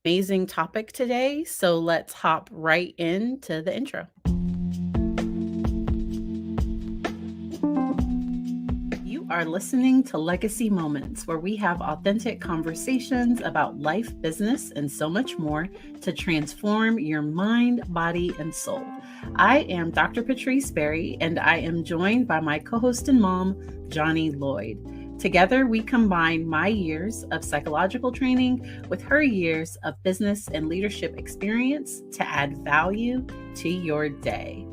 amazing topic today. So let's hop right into the intro. You are listening to Legacy Moments, where we have authentic conversations about life, business, and so much more to transform your mind, body, and soul. I am Dr. Patrice Berry, and I am joined by my co-host and mom, Johnnie Lloyd. Together, we combine my years of psychological training with her years of business and leadership experience to add value to your day.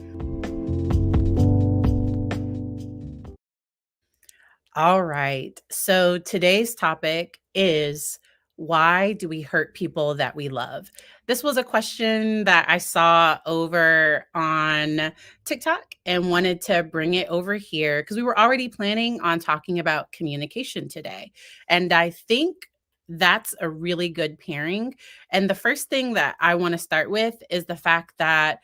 All right. So today's topic is, why do we hurt people that we love? This was a question that I saw over on TikTok and wanted to bring it over here because we were already planning on talking about communication today. And I think that's a really good pairing. And the first thing that I want to start with is the fact that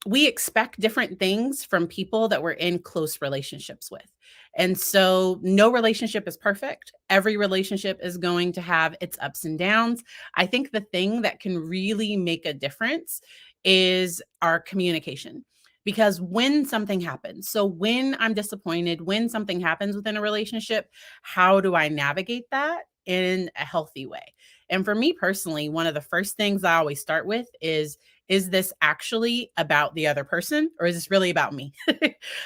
we expect different things from people that we're in close relationships with. And so no relationship is perfect. Every relationship is going to have its ups and downs. I think the thing that can really make a difference is our communication. Because when something happens, so when I'm disappointed, when something happens within a relationship, how do I navigate that in a healthy way? And for me personally, one of the first things I always start with is this actually about the other person, or is this really about me?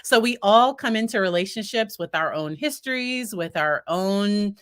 So we all come into relationships with our own histories, with our own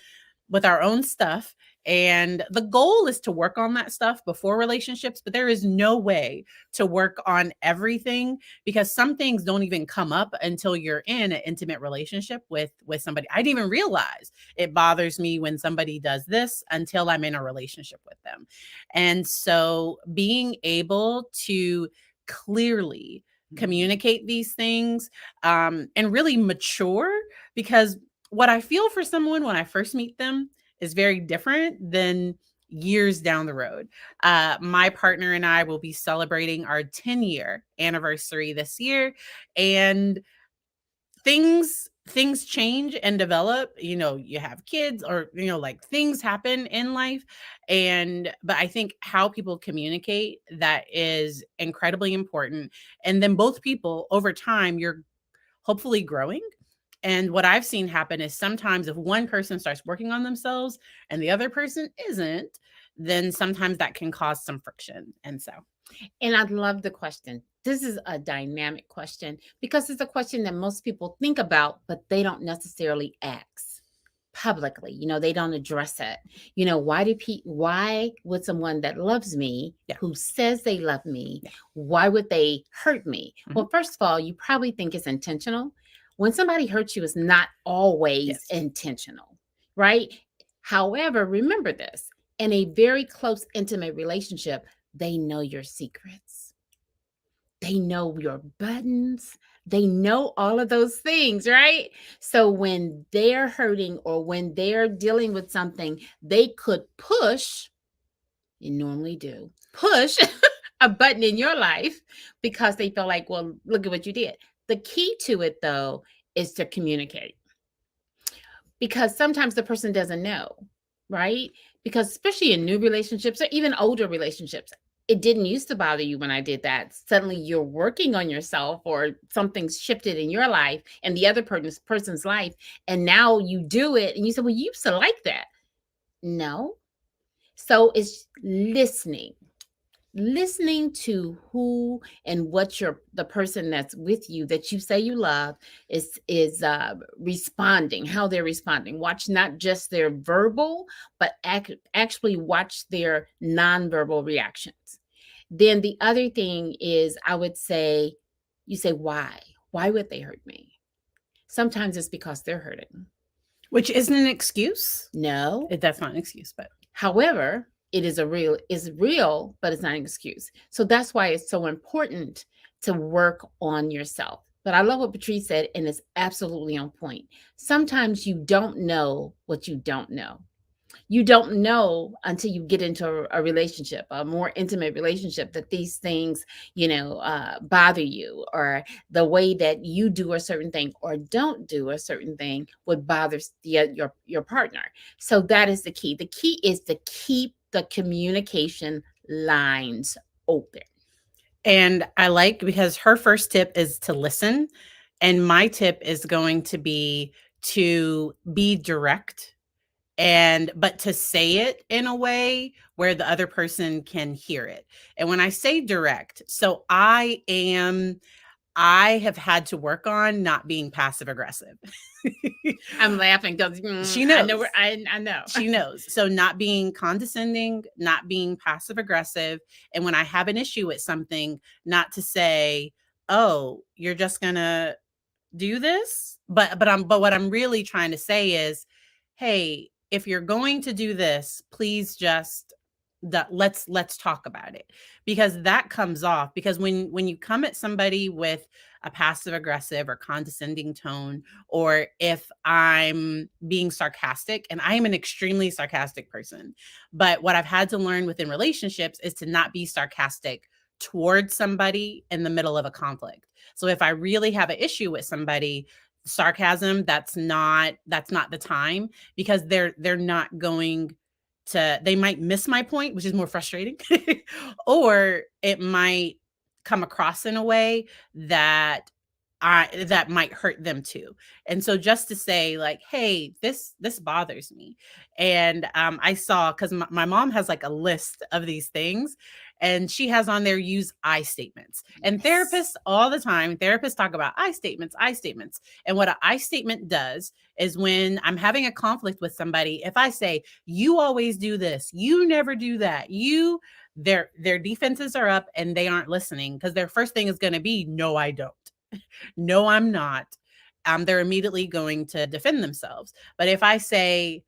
stuff. And the goal is to work on that stuff before relationships, but there is no way to work on everything, because some things don't even come up until you're in an intimate relationship with somebody. I didn't even realize it bothers me when somebody does this until I'm in a relationship with them. And so being able to clearly communicate these things and really mature, because what I feel for someone when I first meet them is very different than years down the road. My partner and I will be celebrating our 10-year anniversary this year, and things change and develop. You have kids, or like, things happen in life. But I think how people communicate, that is incredibly important. And then both people, over time, you're hopefully growing. And what I've seen happen is, sometimes if one person starts working on themselves and the other person isn't, then sometimes that can cause some friction. And I love the question. This is a dynamic question because it's a question that most people think about, but they don't necessarily ask publicly. They don't address it. Why would someone that loves me, Yeah. who says they love me, why would they hurt me? Mhm. Well, first of all, you probably think it's intentional. When somebody hurts you, it's not always Yes. intentional, right? However, remember this: in a very close, intimate relationship, they know your secrets. They know your buttons. They know all of those things, right? So when they're hurting or when they're dealing with something, they could push, you normally do, push a button in your life because they feel like, well, look at what you did. The key to it, though, is to communicate, because sometimes the person doesn't know, right? Because especially in new relationships or even older relationships, it didn't used to bother you when I did that. Suddenly you're working on yourself, or something's shifted in your life and the other person's life. And now you do it and you say, well, you used to like that. No. So it's listening to who and what the person that's with you, that you say you love, is responding, how they're responding. Watch not just their verbal, but actually watch their nonverbal reactions. Then the other thing is, I would say, you say, why would they hurt me? Sometimes it's because they're hurting. Which isn't an excuse. No. That's not an excuse, but However, it is real, but it's not an excuse. So that's why it's so important to work on yourself. But I love what Patrice said, and it's absolutely on point. Sometimes you don't know what you don't know. You don't know until you get into a relationship, a more intimate relationship, that these things, bother you, or the way that you do a certain thing or don't do a certain thing would bother your partner. So that is the key. The key is to keep the communication lines open. And I like because her first tip is to listen, and my tip is going to be direct and but to say it in a way where the other person can hear it. And when I say direct, so I have had to work on not being passive aggressive. I'm laughing because She I know where knows. I know. She knows. So not being condescending, not being passive aggressive, and when I have an issue with something, not to say, "Oh, you're just going to do this?" But what I'm really trying to say is, "Hey, if you're going to do this, please just let's talk about it." Because that comes off because when you come at somebody with a passive aggressive or condescending tone, or if I'm being sarcastic, and I am an extremely sarcastic person, but what I've had to learn within relationships is to not be sarcastic towards somebody in the middle of a conflict. So if I really have an issue with somebody, sarcasm, that's not the time, because they're not going to, they might miss my point, which is more frustrating, or it might come across in a way that that might hurt them too. And so just to say like, hey, this bothers me. And I saw, because my mom has like a list of these things, and she has on there, use I statements. And Yes. therapists talk about I statements. And what an I statement does is, when I'm having a conflict with somebody, if I say, you always do this, you never do that, their defenses are up and they aren't listening, because their first thing is going to be, no, I don't. No, I'm not. They're immediately going to defend themselves. But if I say,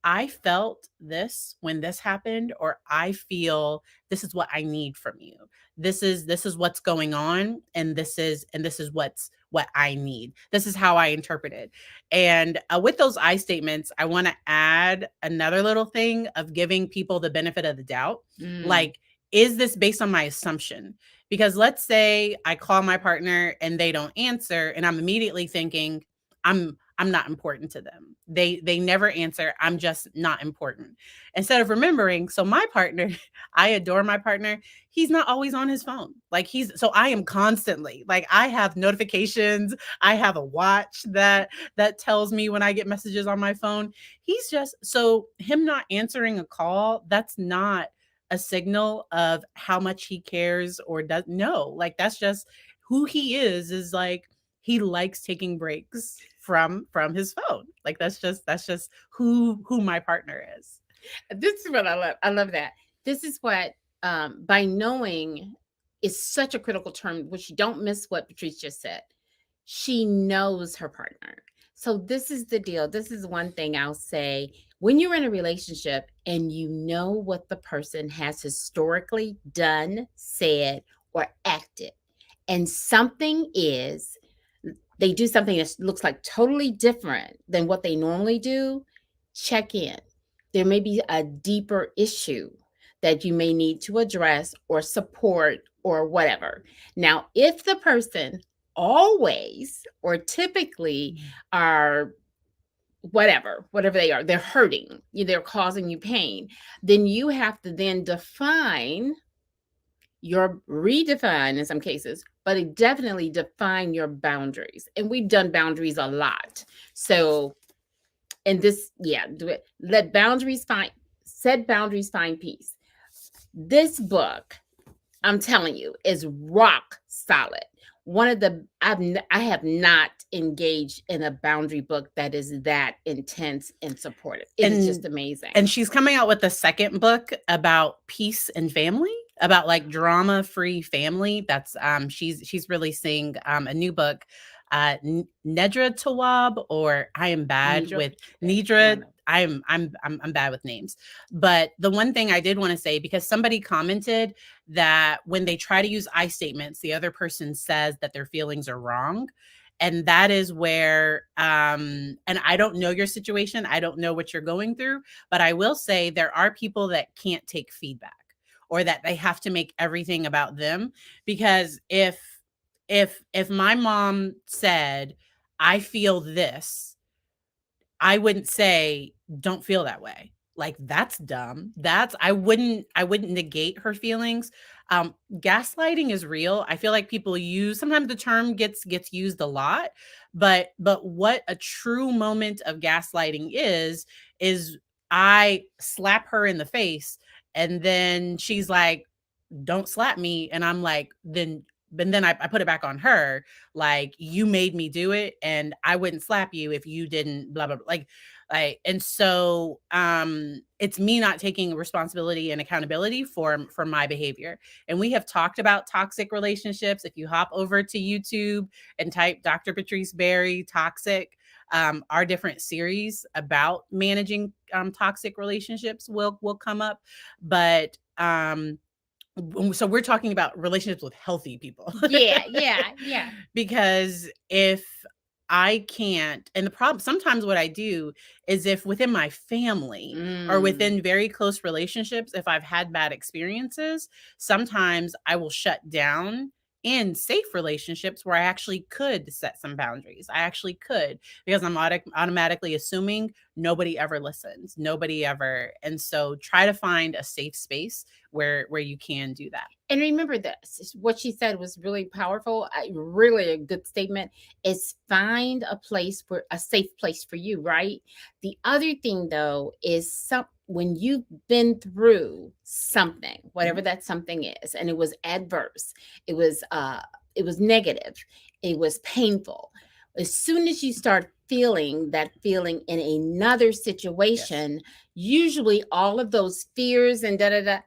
I felt this when this happened, or I feel this is what I need from you. This is what's going on, and this is what I need. This is how I interpret it. And with those I statements, I want to add another little thing of giving people the benefit of the doubt. Mm. Like, is this based on my assumption? Because let's say I call my partner and they don't answer, and I'm immediately thinking, I'm not important to them. They never answer. I'm just not important. Instead of remembering, so my partner, I adore my partner. He's not always on his phone. Like, so I am constantly, like, I have notifications. I have a watch that tells me when I get messages on my phone. He's just, so him not answering a call, that's not a signal of how much he cares or does. No, like, that's just who he is like, he likes taking breaks from his phone. Like, that's just who my partner is. This is what I love. I love that. This is what, by knowing, is such a critical term, which you don't miss what Patrice just said. She knows her partner. So this is the deal. This is one thing I'll say. When you're in a relationship and you know what the person has historically done, said, or acted, and something is, they do something that looks like totally different than what they normally do, check in. There may be a deeper issue that you may need to address or support or whatever. Now, if the person always or typically are whatever they are, they're hurting, they're causing you pain, then you have to then redefine in some cases, but it definitely define your boundaries. And we've done boundaries a lot. So, and this, yeah, do it. Set boundaries, find peace. This book, I'm telling you, is rock solid. One of the, I have not engaged in a boundary book that is that intense and supportive. It is just amazing. And she's coming out with a second book about peace and family, about like drama-free family. That's she's releasing a new book, Nedra Tawab, or I am bad with Nidra. I'm bad with names. But the one thing I did want to say, because somebody commented that when they try to use I statements, the other person says that their feelings are wrong. And that is where, and I don't know your situation, I don't know what you're going through, but I will say there are people that can't take feedback, or that they have to make everything about them. Because if my mom said, I feel this, I wouldn't say, don't feel that way. like, that's dumb. I wouldn't negate her feelings. Gaslighting is real. I feel like people use sometimes the term gets used a lot, but what a true moment of gaslighting is I slap her in the face and then she's like, don't slap me. And I'm like, then I put it back on her. Like, you made me do it and I wouldn't slap you if you didn't blah, blah, blah. And so it's me not taking responsibility and accountability for my behavior. And we have talked about toxic relationships. If you hop over to YouTube and type Dr. Patrice Berry toxic, our different series about managing toxic relationships will come up. But so we're talking about relationships with healthy people. Yeah. Because if I can't, and the problem sometimes what I do is if within my family or within very close relationships, if I've had bad experiences, sometimes I will shut down in safe relationships where I actually could set some boundaries. I actually could, because I'm automatically assuming nobody ever listens, nobody ever. And so try to find a safe space where you can do that. And remember this, what she said was really powerful. Really a good statement is find a safe place for you, right? The other thing though is when you've been through something, whatever that something is, and it was adverse, it was negative, it was painful. As soon as you start feeling that feeling in another situation, usually all of those fears and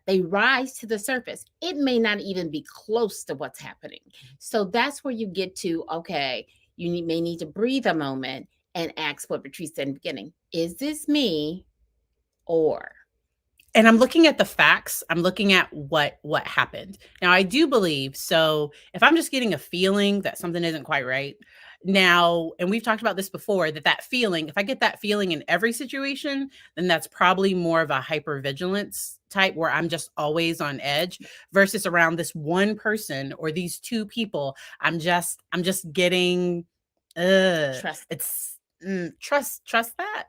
they rise to the surface. It may not even be close to what's happening. So that's where you get to, okay, may need to breathe a moment and ask what Patrice said in the beginning. Is this me or? And I'm looking at the facts. I'm looking at what happened. Now, I do believe, so if I'm just getting a feeling that something isn't quite right now, and we've talked about this before, that feeling, if I get that feeling in every situation, then that's probably more of a hypervigilance type where I'm just always on edge, versus around this one person or these two people. I'm just getting Trust. it's trust that,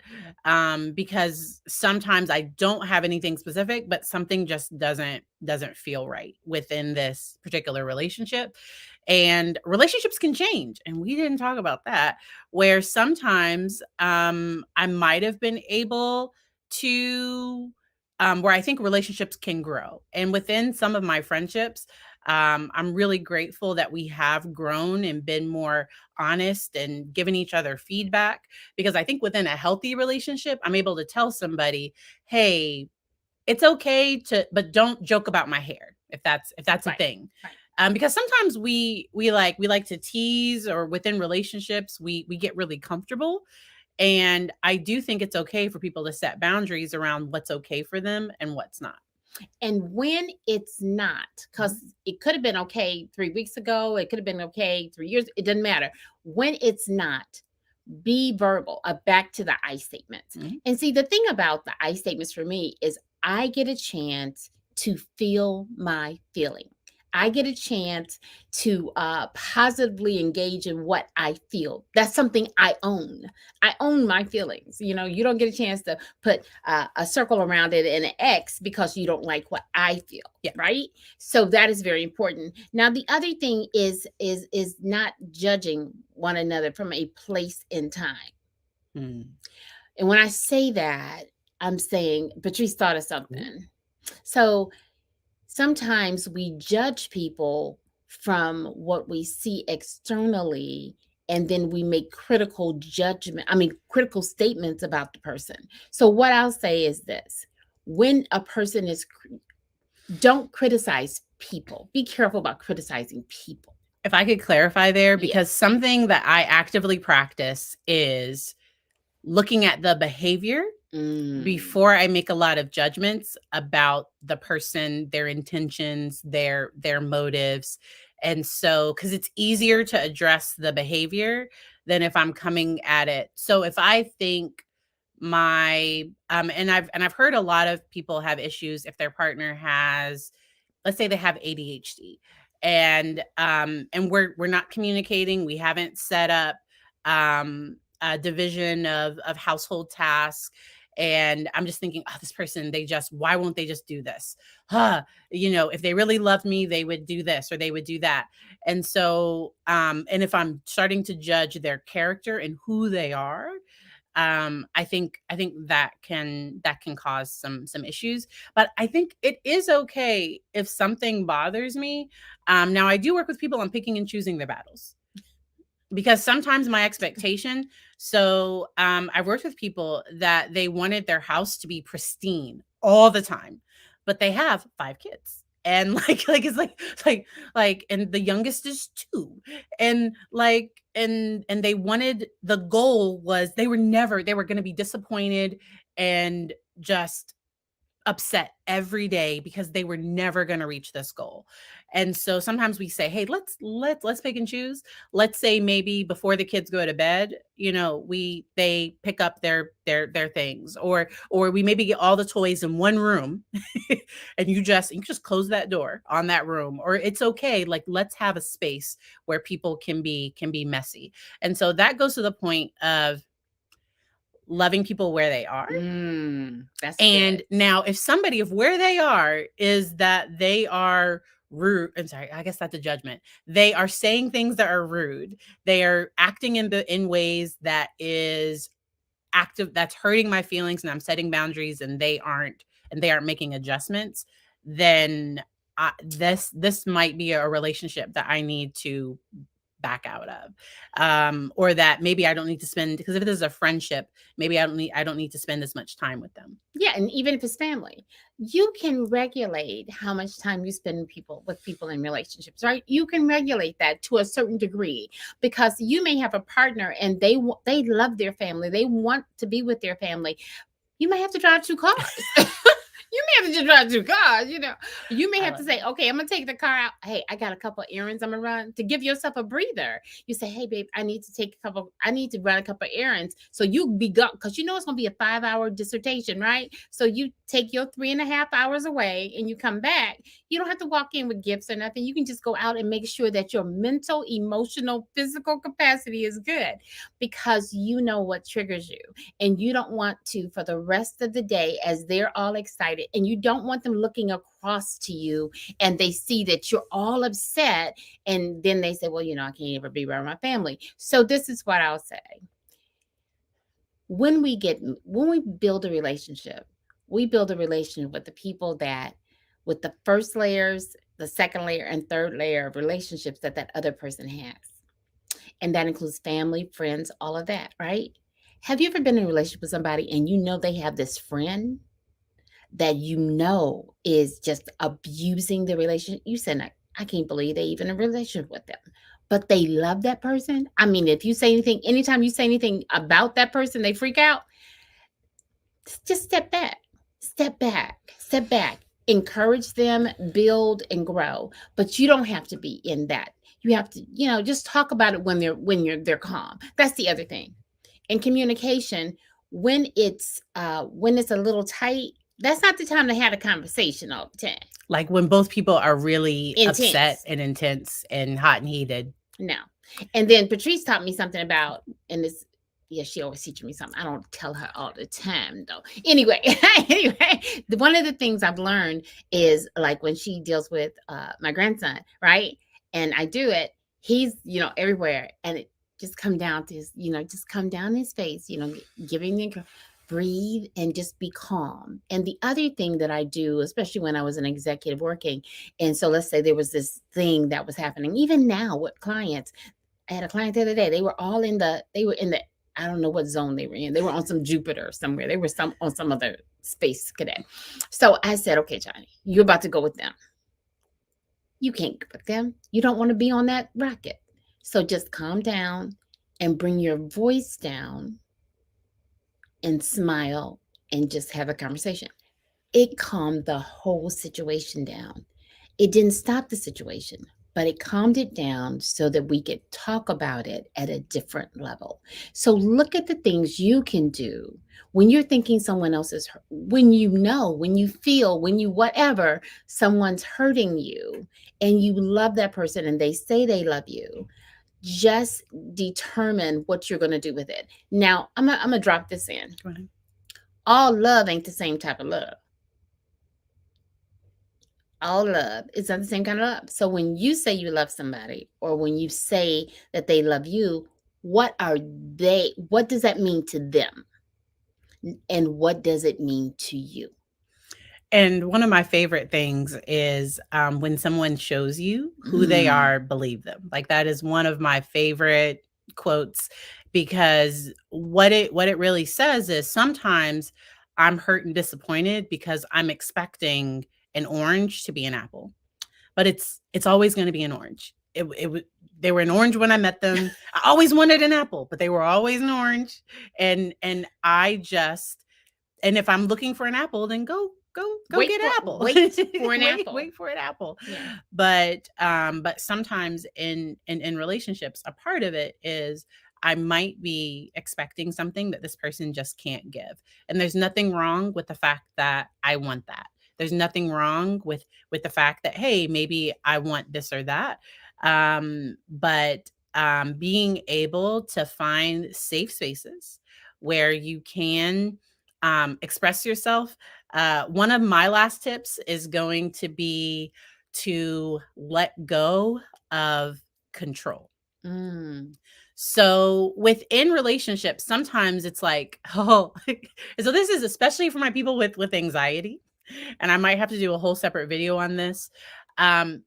because sometimes I don't have anything specific, but something just doesn't feel right within this particular relationship. And relationships can change, and we didn't talk about that, where sometimes I might have been able to where I think relationships can grow. And within some of my friendships, I'm really grateful that we have grown and been more honest and giving each other feedback, because I think within a healthy relationship, I'm able to tell somebody, "Hey, it's okay to, but don't joke about my hair if that's a Right. thing." Right. Because sometimes we like to tease, or within relationships we get really comfortable, and I do think it's okay for people to set boundaries around what's okay for them and what's not. And when it's not, because it could have been okay 3 weeks ago, it could have been okay 3 years, it doesn't matter. When it's not, be verbal. Back to the I statements. And see, the thing about the I statements for me is I get a chance to feel my feeling. I get a chance to positively engage in what I feel. That's something I own. I own my feelings. You don't get a chance to put a circle around it and an X because you don't like what I feel. Yeah. Right. So that is very important. Now, the other thing is not judging one another from a place in time. And when I say that, I'm saying Patrice thought of something. So sometimes we judge people from what we see externally, and then we make critical statements about the person. So what I'll say is this: when a person don't criticize people. Be careful about criticizing people. If I could clarify there, because something that I actively practice is looking at the behavior before I make a lot of judgments about the person, their intentions, their motives. And so, because it's easier to address the behavior than if I'm coming at it. So if I think and I've heard a lot of people have issues if their partner has, let's say they have ADHD, and we're not communicating, we haven't set up a division of household tasks, And I'm just thinking, oh, this person, why won't they just do this? If they really loved me, they would do this or they would do that. And so, and if I'm starting to judge their character and who they are, I think that can cause some issues. But I think it is okay if something bothers me. Now I do work with people on picking and choosing their battles, because sometimes my expectation. So I've worked with people that they wanted their house to be pristine all the time, but they have 5 kids. And like and the youngest is 2. And they wanted, the goal was, they were going to be disappointed and just upset every day because they were never going to reach this goal. And so sometimes we say, hey, let's pick and choose. Let's say maybe before the kids go to bed, they pick up their things, or we maybe get all the toys in one room and you just close that door on that room. Or it's okay, like, let's have a space where people can be messy. And so that goes to the point of loving people where they are. That's And good. now, if somebody, of where they are is that they are rude, I'm sorry, I guess that's a judgment. They are saying things that are rude. They are acting in ways that is active, that's hurting my feelings, and I'm setting boundaries, and they aren't making adjustments. Then this might be a relationship that I need to back out of, or that maybe I don't need to spend, because if it is a friendship, maybe I don't need to spend as much time with them. Yeah, and even if it's family, you can regulate how much time you spend with people in relationships, right? You can regulate that to a certain degree, because you may have a partner and they love their family, they want to be with their family. You may have to drive 2 cars. You may have to just drive 2 cars, You may have to say, okay, I'm gonna take the car out. Hey, I got a couple of errands I'm gonna run, to give yourself a breather. You say, hey, babe, I need to run a couple of errands. So you be gone, because it's gonna be a 5-hour dissertation, right? So you take your 3.5 hours away and you come back. You don't have to walk in with gifts or nothing. You can just go out and make sure that your mental, emotional, physical capacity is good, because you know what triggers you. And you don't want to, for the rest of the day, as they're all excited, and you don't want them looking across to you and they see that you're all upset, and then they say, well, I can't ever be around my family. So this is what I'll say. When we build a relationship, we build a relationship with the people with the first layers, the second layer, and third layer of relationships that other person has. And that includes family, friends, all of that, right? Have you ever been in a relationship with somebody and they have this friend that is just abusing the relationship? You said, I can't believe they even in a relationship with them. But they love that person. I mean, if you say anything, anytime you say anything about that person, they freak out. Just step back, step back, step back. Encourage them, build and grow. But you don't have to be in that. You have to, just talk about it when they're calm. That's the other thing. In communication, when it's a little tight, that's not the time to have a conversation all the time. Like when both people are really upset Intense. and intense and hot and heated. No. And then Patrice taught me something about, and this, yeah, she always teaches me something. I don't tell her all the time though. Anyway, one of the things I've learned is, like, when she deals with my grandson, right? And I do it, he's, everywhere, and it just come down to his, just come down his face, giving the breathe and just be calm. And the other thing that I do, especially when I was an executive working, and so let's say there was this thing that was happening, even now with clients. I had a client the other day. They were in the, I don't know what zone they were in. They were on some Jupiter somewhere. They were on some other space cadet. So I said, okay, Johnnie, you're about to go with them. You can't go with them. You don't want to be on that rocket. So just calm down and bring your voice down and smile and just have a conversation. It calmed the whole situation down. It didn't stop the situation, but it calmed it down so that we could talk about it at a different level. So look at the things you can do when you're thinking someone else is hurt, when you feel, whatever, someone's hurting you and you love that person and they say they love you. Just determine what you're going to do with it. Now, I'm going to drop this in. Go ahead. All love ain't the same type of love. All love is not the same kind of love. So when you say you love somebody, or when you say that they love you, what does that mean to them? And what does it mean to you? And one of my favorite things is when someone shows you who they are, believe them. Like that is one of my favorite quotes, because what it really says is sometimes I'm hurt and disappointed because I'm expecting an orange to be an apple, but it's always going to be an orange. They were an orange when I met them. I always wanted an apple, but they were always an orange, and I just and if I'm looking for an apple, then go get an apple. Wait for an apple. Wait for an apple. Yeah. But sometimes in relationships, a part of it is I might be expecting something that this person just can't give. And there's nothing wrong with the fact that I want that. There's nothing wrong with the fact that, hey, maybe I want this or that. But being able to find safe spaces where you can express yourself. One of my last tips is going to be to let go of control. So within relationships, sometimes it's like, oh, so this is especially for my people with anxiety, and I might have to do a whole separate video on this.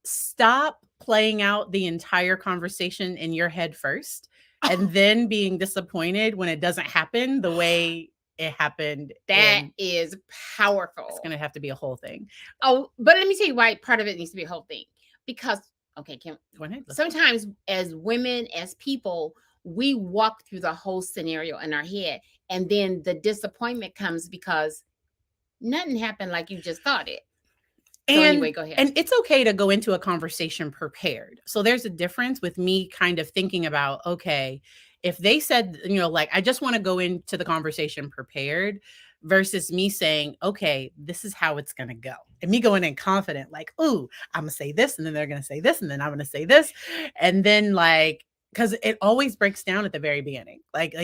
Stop playing out the entire conversation in your head first, and then being disappointed when it doesn't happen the way it happened. That is powerful. It's going to have to be a whole thing. Oh, but let me tell you why part of it needs to be a whole thing. Because, okay, Kim, go ahead. Sometimes as women, as people, we walk through the whole scenario in our head, and then the disappointment comes because nothing happened like you just thought it. So anyway, go ahead. And it's okay to go into a conversation prepared. So there's a difference with me kind of thinking about, okay, if they said, like, I just want to go into the conversation prepared, versus me saying, okay, this is how it's going to go. And me going in confident, like, ooh, I'm going to say this, and then they're going to say this, and then I'm going to say this. And then like, because it always breaks down at the very beginning. Like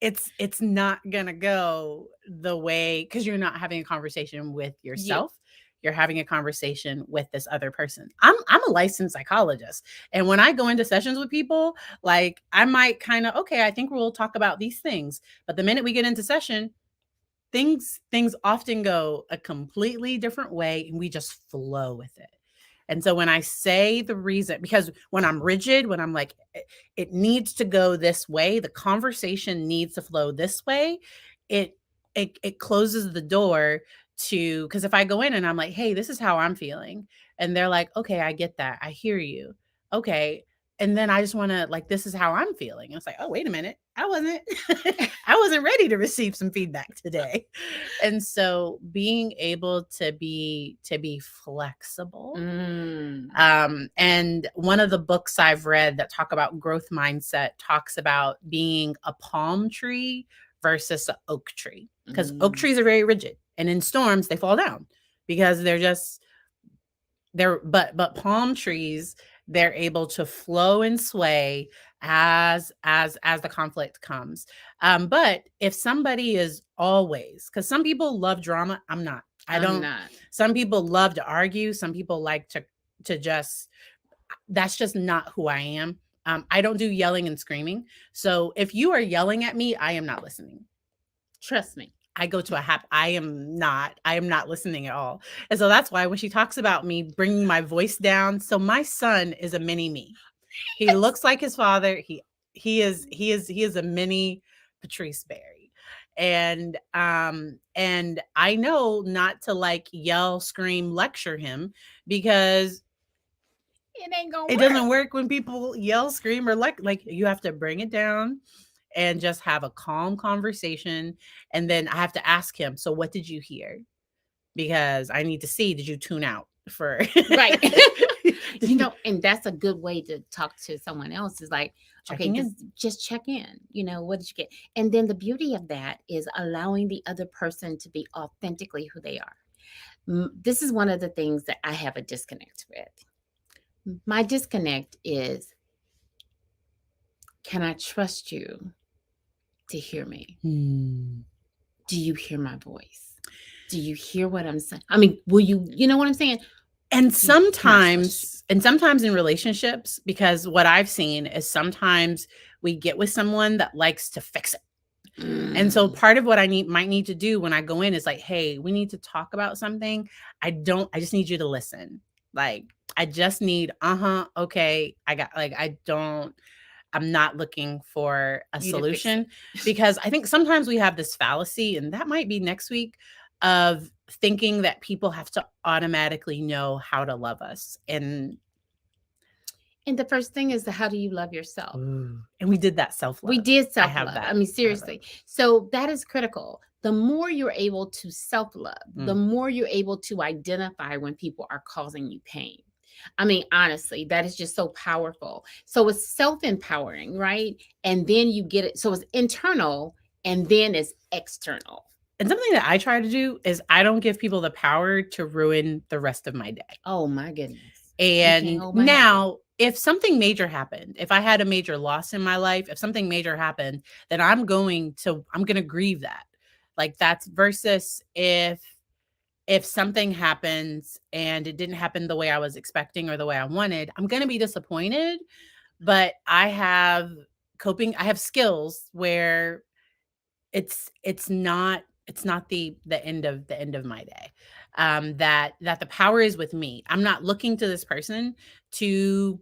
it's not going to go the way, because you're not having a conversation with yourself. You're having a conversation with this other person. I'm a licensed psychologist. And when I go into sessions with people, like I might kind of, okay, I think we'll talk about these things. But the minute we get into session, things often go a completely different way, and we just flow with it. And so when I say the reason, because when I'm rigid, when I'm like, it needs to go this way, the conversation needs to flow this way, it closes the door to, because if I go in and I'm like, hey, this is how I'm feeling, and they're like, okay, I get that, I hear you, okay, and then I just want to, like, this is how I'm feeling, and it's like, oh, wait a minute, I wasn't ready to receive some feedback today. And so being able to be flexible. And one of the books I've read that talk about growth mindset talks about being a palm tree versus an oak tree, because oak trees are very rigid, and in storms they fall down because but palm trees, they're able to flow and sway as the conflict comes. But if somebody is always, because some people love drama, I'm not. Some people love to argue. Some people like to just, that's just not who I am. I don't do yelling and screaming. So if you are yelling at me, I am not listening. Trust me. I go to I am not listening at all. And so that's why when she talks about me bringing my voice down, so my son is a mini me. He looks like his father. He is a mini Patrice Berry. And I know not to like yell, scream, lecture him, because it ain't gonna work. It doesn't work when people yell, scream, or like you have to bring it down and just have a calm conversation. And then I have to ask him, so what did you hear? Because I need to see, did you tune out for right? And that's a good way to talk to someone else, is like, checking okay, just check in. What did you get? And then the beauty of that is allowing the other person to be authentically who they are. This is one of the things that I have a disconnect with. My disconnect is, can I trust you to hear me? do you hear my voice? Do you hear what I'm saying? I mean, will you know what I'm saying? And Not trust you. sometimes in relationships, because what I've seen is sometimes we get with someone that likes to fix it. And so part of what might need to do when I go in is like, hey, we need to talk about something. I just need you to listen. Like, I just need, okay. I'm not looking for a You to fix solution, it. because I think sometimes we have this fallacy, and that might be next week, of thinking that people have to automatically know how to love us. And And the first thing is how do you love yourself? and we did that self-love. We did I have self-love. that. I mean, I have that. seriously. So that is critical. The more you're able to self-love, the more you're able to identify when people are causing you pain. I mean, honestly, that is just so powerful. So it's self-empowering, right? And then you get it. So it's internal and then it's external. And something that I try to do is I don't give people the power to ruin the rest of my day. Oh my goodness. And now, if something major happened, if I had a major loss in my life, if something major happened, then I'm going to grieve that. Like, that's versus if something happens and it didn't happen the way I was expecting or the way I wanted, I'm going to be disappointed. But I have skills where it's not the end of my day. That the power is with me. I'm not looking to this person to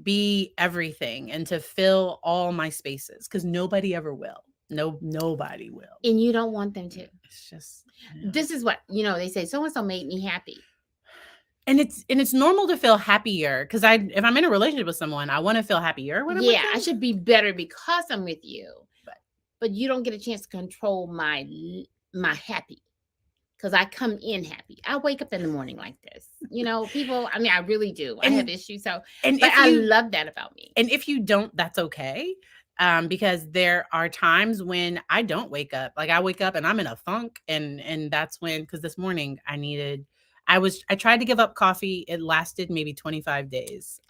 be everything and to fill all my spaces, because nobody ever will. Nobody will. And you don't want them to. It's just, this is what, they say, so-and-so made me happy. And it's normal to feel happier, because if I'm in a relationship with someone, I want to feel happier when I'm with them. I should be better because I'm with you. But you don't get a chance to control my happy, because I come in happy. I wake up in the morning like this. People, I mean, I really do. I have issues. But I love that about me. And if you don't, that's okay. Because there are times when I don't wake up. Like, I wake up and I'm in a funk, and that's when, because this morning I tried to give up coffee. It lasted maybe 25 days.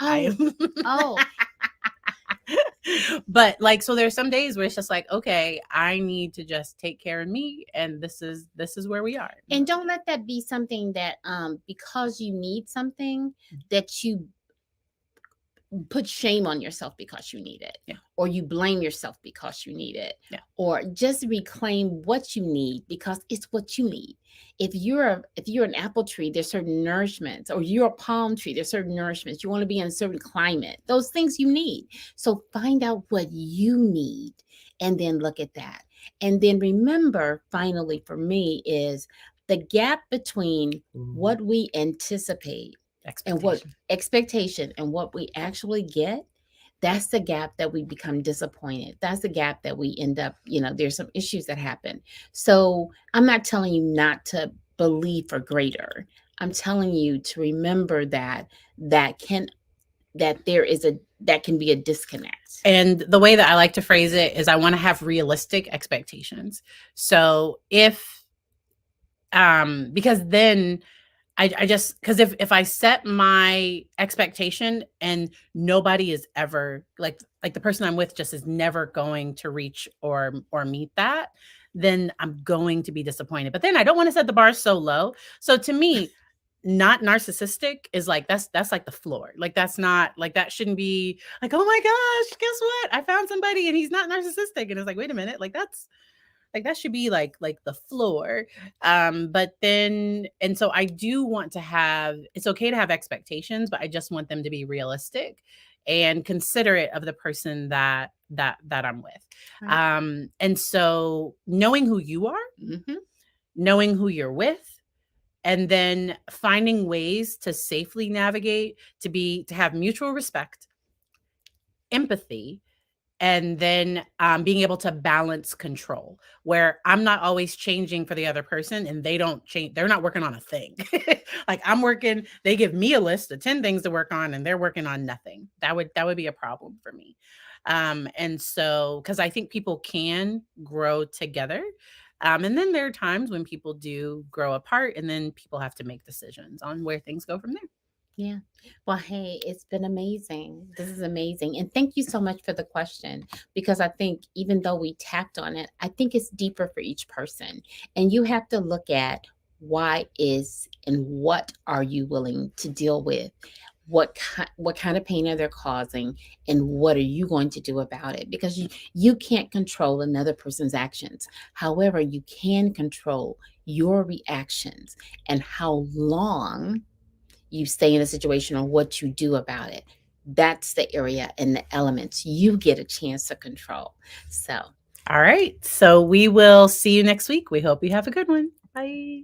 But so there's some days where it's just like, okay, I need to just take care of me, and this is where we are. And don't let that be something that because you need something, that you put shame on yourself because you need it, or you blame yourself because you need it, or just reclaim what you need because it's what you need. If you're an apple tree, there's certain nourishments, or you're a palm tree, there's certain nourishments. You want to be in a certain climate, those things you need. So find out what you need and then look at that. And then remember, finally, for me, is the gap between what we anticipate and what expectation and what we actually get. That's the gap that we become disappointed. That's the gap that we end up, there's some issues that happen. So I'm not telling you not to believe for greater. I'm telling you to remember that can be a disconnect. And the way that I like to phrase it is, I want to have realistic expectations. So because then I just, because if I set my expectation and nobody is ever like the person I'm with just is never going to reach or meet that, then I'm going to be disappointed. But then I don't want to set the bar so low. So to me, not narcissistic is like, that's like the floor. Like, that's not like, that shouldn't be like, oh my gosh, guess what? I found somebody and he's not narcissistic. And it's like, wait a minute, like that should be like the floor. But then, and so I do want to have, it's okay to have expectations, but I just want them to be realistic and considerate of the person that I'm with. Right. And so knowing who you are, knowing who you're with, and then finding ways to safely navigate, to have mutual respect, empathy, and then being able to balance control, where I'm not always changing for the other person and they don't change. They're not working on a thing. Like, I'm working, they give me a list of 10 things to work on and they're working on nothing. That would be a problem for me. And so, because I think people can grow together. And then there are times when people do grow apart, and then people have to make decisions on where things go from there. Yeah. Well, hey, it's been amazing. This is amazing. And thank you so much for the question, because I think even though we tapped on it, I think it's deeper for each person. And you have to look at why is and what are you willing to deal with? What kind of pain are they causing, and what are you going to do about it? Because you can't control another person's actions. However, you can control your reactions and how long you stay in a situation or what you do about it. That's the area and the elements you get a chance to control. So All right. So we will see you next week. We hope you have a good one. Bye.